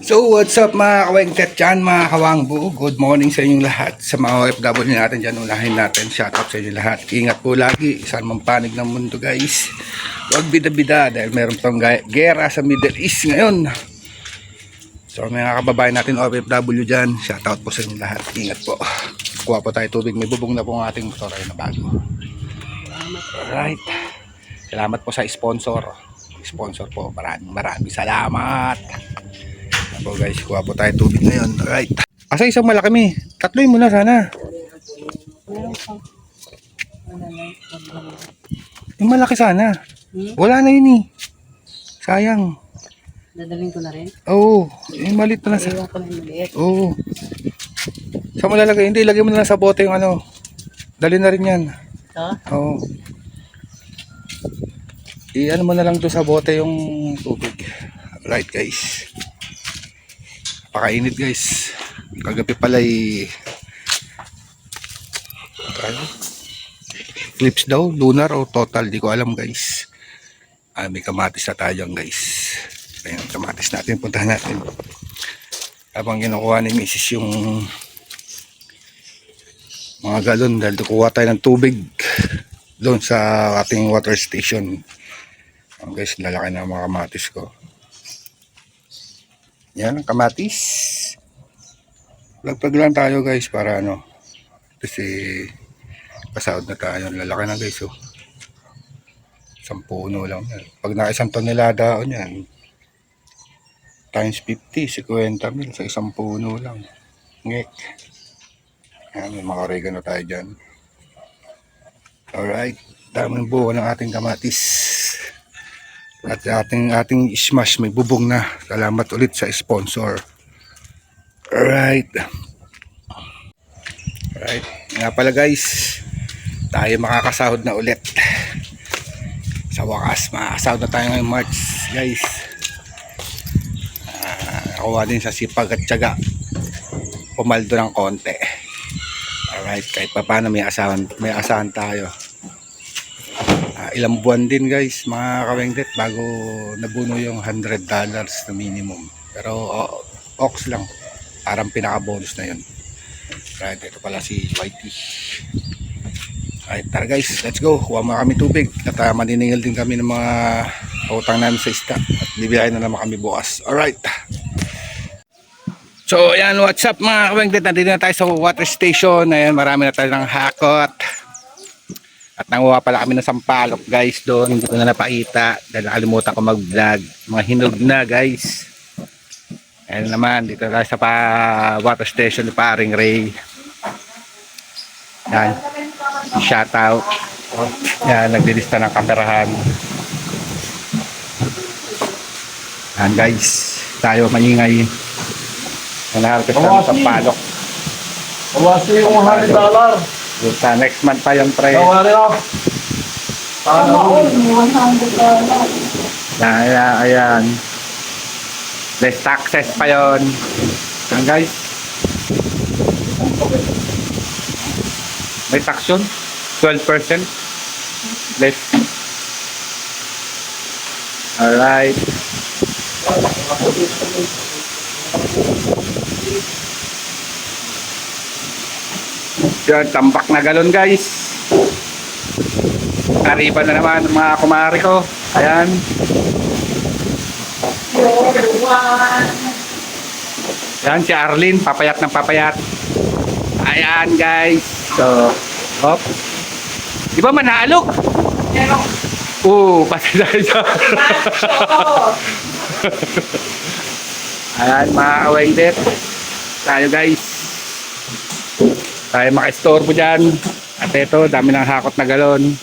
So what's up mga kawengtet dyan, mga kawangbu. Good morning sa inyong lahat. Sa mga OFW natin dyan, unahin natin. Shout out sa inyong lahat. Ingat po lagi. Saan mang panig ng mundo guys. Huwag bida-bida dahil meron pang gera sa Middle East ngayon. So mga kababayan natin OFW dyan, shout out po sa inyong lahat. Ingat po. Kuha po tayo tubig. May bubong na po ang ating motor ay na bago. Alright. Salamat po sa sponsor. Sponsor po. Maraming salamat. So guys, kuha po tayo tubig ngayon. Alright. Asa isang malaki mi? Tatloy mo na sana. Yung malaki sana. Wala na yun eh. Sayang. Dadalhin ko na rin? Oo. Yung maliit na lang sa... Iwan ko na yung maliit. Oo. Saan mo lalagay? Hindi, lagay mo na lang sa bote yung ano. Dali na rin yan. Ito? Oo. I-ano mo na lang doon sa bote yung tubig. Alright guys. Pakainit guys. Kagabi pala flips daw, lunar o total, di ko alam guys. May kamatis na tayo dyan guys. Ayan, kamatis natin, puntahan natin. Habang kinukuha ni Mrs. yung mga galon dahil kukuha tayo ng tubig doon sa ating water station. Ayan guys, lalaki na mga kamatis ko. Yan ang kamatis. Lagpag lang tayo guys para ano. Kasi pasahod na tayo. Lalaki na guys oh. 1 puno lang yan. Pag na 1 tonelada on yan. Times 50, 50 mil sa 1 puno lang. Ngek. Yan, may mga oregano tayo dyan. Alright. Daming buo ng ating kamatis. At ating smash may bubong na. Salamat ulit sa sponsor. Alright. Alright. Nga pala guys. Tayo makakasahod na ulit. Sa wakas, makakasahod na tayo ngayong March guys. Nakuha din sa sipag at tiyaga. Pumaldo ng konti. Alright. Kahit pa paano may asahan tayo. Ilang buwan din guys mga kawengdet bago nabuno yung $100 na minimum, pero ox lang, parang pinaka bonus na yun. Right, ito pala si Whitey. Alright, tara guys, let's go. Kuha mo kami tubig at maniningil din kami ng mga utang namin sa isda at bibiyahin na naman kami bukas. Alright, so ayan, what's up mga kawengdet, nandito na tayo sa water station. Ayan, marami na tayo ng hakot. At nanguha pala kami ng sampalok guys doon. Hindi ko na napakita dahil nakalimutan ko mag-vlog. Mga hinog na guys. Ayan naman, dito tayo sa water station ni Paring Ray. Yan. Shout out. Yan, nagdilista ng kamerahan. Yan guys. Tayo maingay. Nanaharapit na ng sampalok. Awasi yung $100. Sa next month pa yung pre. Awari ako. Ayan. Less taxes pa yun. Ayan guys. May tax yun. 12%. Less. Alright. Yan, tambak na galon guys. Kariban na naman mga kumari ko. Ayan. Yan si Arlene, papayat ng papayat. Ayan guys. So, hop. Di ba manalo? Pati tayo dyan. Ayan mga kawengdet. Tayo guys. Tayo maka-istorbo dyan. At ito, dami ng hakot na galon.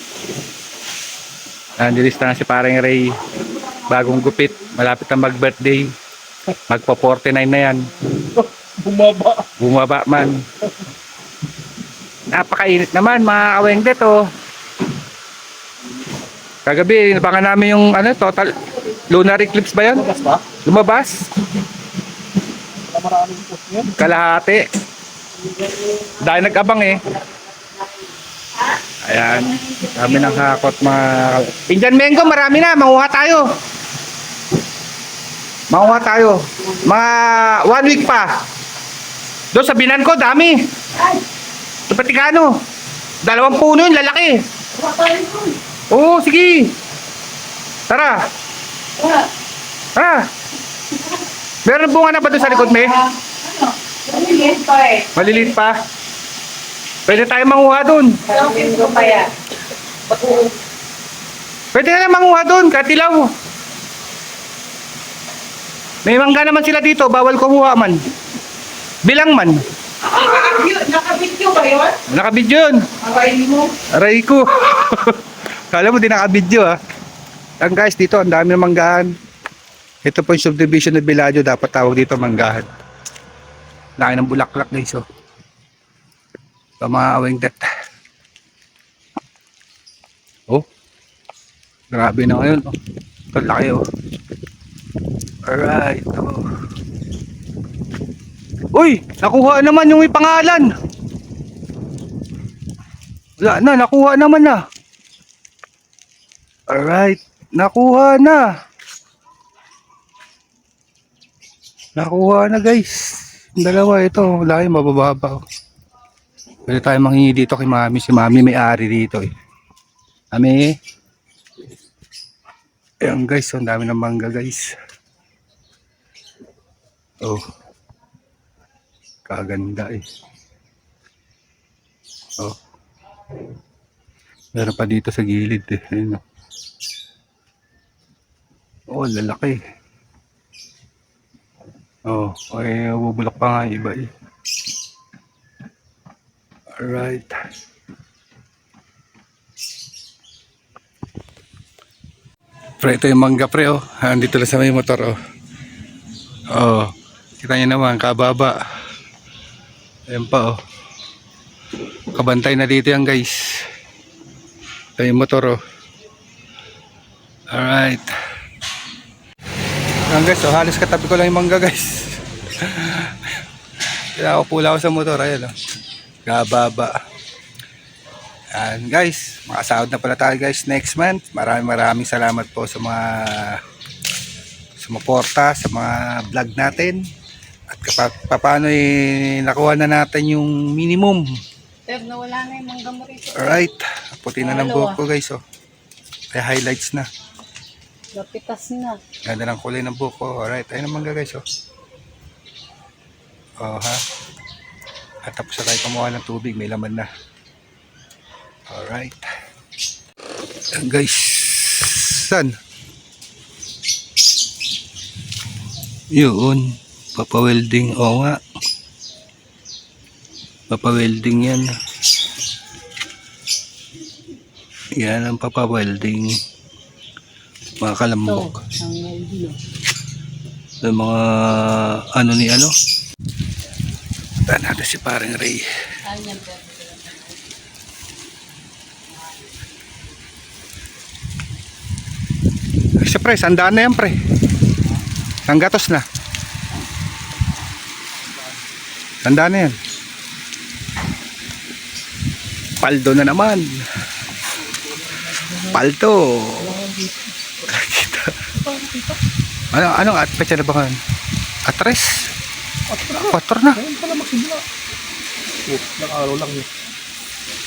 Nandilista na si Paring Ray. Bagong gupit. Malapit na mag-birthday. Magpa 49 na yan. Bumaba man. Napakainit naman mga kawengdet oh. Kagabi, nabangan namin yung total lunar eclipse ba yan? Lumabas ba? Lumabas? Maraming post yun. Kalahati. Dahil nag-abang eh. Ayan. Dami ng hakot mga... Indian mango, marami na. Manguha tayo. Makuha tayo. Mga 1 week pa. Doon sa binan ko, dami. Sa Patikano. 2 puno yun, lalaki. Oo, sige. Tara. Tara. Meron bunga na ba doon sa likod, me? Maliliit pa eh. Maliliit pa. Pwede tayo manguha doon. Sabihin ko pa yan. Pwede na lang manguha doon, katilaw. May mangga naman sila dito, bawal kumuha man. Bilang man. Nakabidyo ba yun? Nakabidyo yun. Aray mo. Aray ko. Kala mo di nakabidyo ah. Ang guys, dito ang dami ng manggahan. Ito po yung subdivision ng Villaggio, dapat tawag dito manggahan. Laki ng bulaklak guys oh. Ito mga awing det. Oh. Grabe na ngayon oh. Ito laki oh. Alright oh. Uy! Nakuha naman yung may pangalan. Wala na, nakuha naman na. Alright. Nakuha na. Nakuha na guys. Yung dalawa ito. Wala yung mabababa. Pwede tayo manghingi dito kay mami. Si mami may-ari dito eh. Mami. Ayan guys. Ang dami ng mangga guys. Oh. Kaganda eh. Oh. Meron pa dito sa gilid eh. Ayun oh. Oh, lalaki. Oh, ay bubulok pa nga iba eh. Alright. Pre, ito yung mangga pre oh. Andito lang sa may motor oh. Oh, kita nyo naman, kababa. Ayan pa oh. Kabantay na dito yan guys. Ito yung motor oh. Alright. Ayan guys, oh, halos katabi ko lang yung mangga guys. Kaya ako pula ako sa motor. Ayan oh. Kababa. Ayan guys, makasahod na pala tayo guys next month. Maraming salamat po sa mga sumuporta sa mga vlog natin. At paano nakuha na natin yung minimum. Pero nawala na yung mangga mo rito. Alright. Puti na ng buhok ko guys oh. Kaya highlights na. Lapitas na. Ganda ng kulay ng buhok ko. Alright. Ayun ang mangga guys oh. Oh ha. At tapos na tayo kumuha ng tubig. May laman na. Alright. Ayan guys. San? Yun. Papawelding. Oo nga. Papawelding yan. Yan ang papawelding. Mga kalambok. Ang dilo. Yung mga ano ni ano. Taan natin si paring Ray. Saan yan pero? Siyempre, sandaan na yan pre. Sanggatos na. Sandaan na yan. Paldo na naman. Paldo. Anong at pecha na ba kan? Atres? 4 na. Nag-araw lang yun.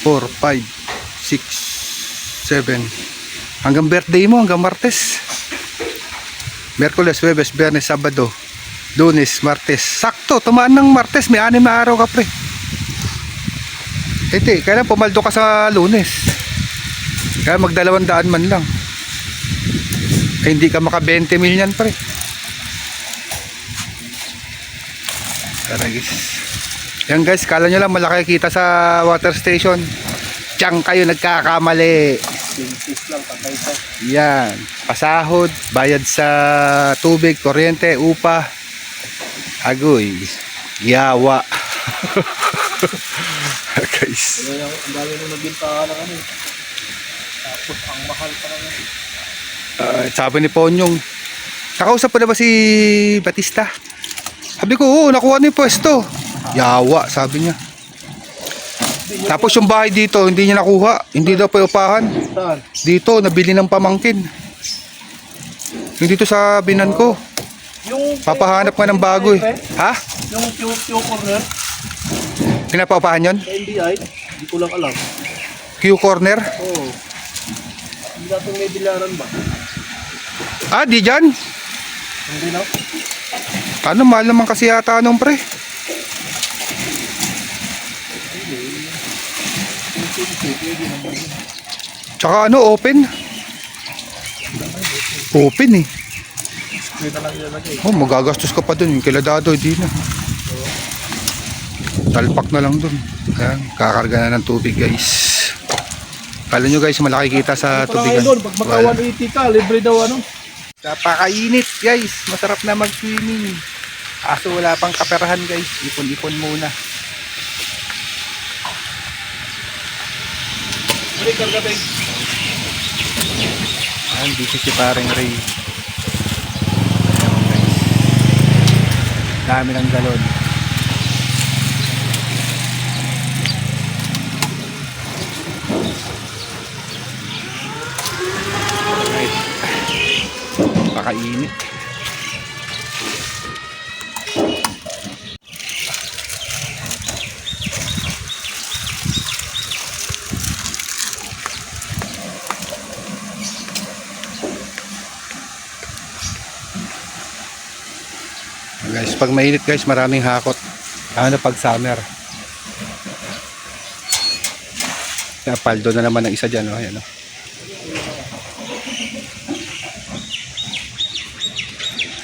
4, 5, 6, 7. Hanggang birthday mo, hanggang Martes. Merkules, Huwebes, Biyernes, Sabado, Lunes, Martes. Sakto, tumaan ng Martes. May 6 na araw ka pre. Hindi, kailan pumaldo ka sa Lunes. Kaya mag200 man lang. Eh, hindi ka maka 20 million pre. Tara guys. Yan guys, kala nyo lang malaki kita sa water station. Diyan kayo nagkakamali. Yan, pasahod, bayad sa tubig, kuryente, upa, agoy, yawa. Guys. Ang dami nung nabintahan ng ano. Tapos ang mahal pa naman. Sabi ni Ponyong, nakausap pa na ba si Batista? Sabi ko, oo, nakuha na yung pwesto. Yawa, sabi niya. Tapos yung bahay dito, hindi niya nakuha. Hindi daw pa upahan. Saan? Dito, nabili ng pamangkin. Yung dito sa binan ko. Yung Papahanap ka ng bago eh. Ha? Yung Q corner Pinapaupahan yun? sa NBI, hindi ko lang alam. Q corner? Oo. Hindi natin may bilaran ba? Ah, di dyan? Hindi na. Ano, mahal naman kasi yata nung pre. Tsaka ano, open. Open eh. Screen na lang ilalagay. Oh, magagastos ka pa dun. Yung kiladado, hindi na. Talpak na lang dun. Ayan, kakarga na ng tubig guys. Kala nyo guys, malaki kita sa Ito lang tubigan. doon, pag maka 180 ka, libre daw ano. Napakainit guys. Masarap na mag-swimming. Kaso wala pang kaperahan guys. Ipon-ipon muna. Balik ka gabi. Ayan, busy si paring Ray. Ayan guys. Dami ng galon. Alright. Pakainit. Guys, pag mainit guys, maraming hakot. Ano pag summer. Kaya paldo na naman ng isa dyan, oh. Ayan, oh.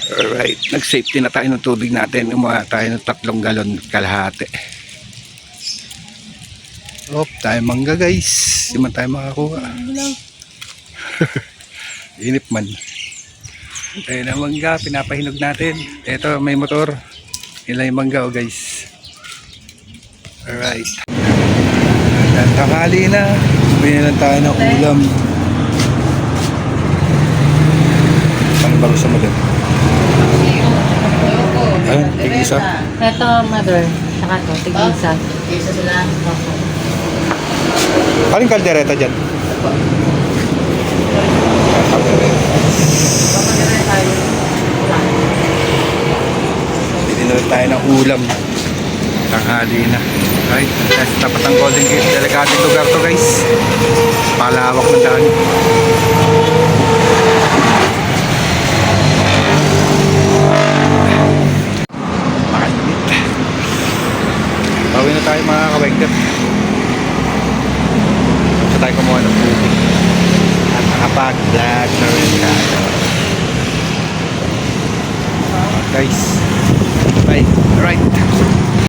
Alright, nag-safety na tayo ng tubig natin. Umuha tayo ng 3 galon kalahati. Oh, tayo mangga guys. Di man tayo makakuha. Inip man. Tayo na mangga, pinapahinog natin. Ito, may motor. Ilan yung mangga, oh guys. Alright. Tanghali na. Bumili na tayo ng ulam. Ano bago sa maganda? Ayun, tig-isa. Ito, mother. Saka to, tig-isa. Isa sila. Anong kaldereta dyan? Bili na rin tayo ng ulam. Tanghali na. Right, guys, tapat ang Golden Gate. Delikadong lugar to guys. Palawak ng daan.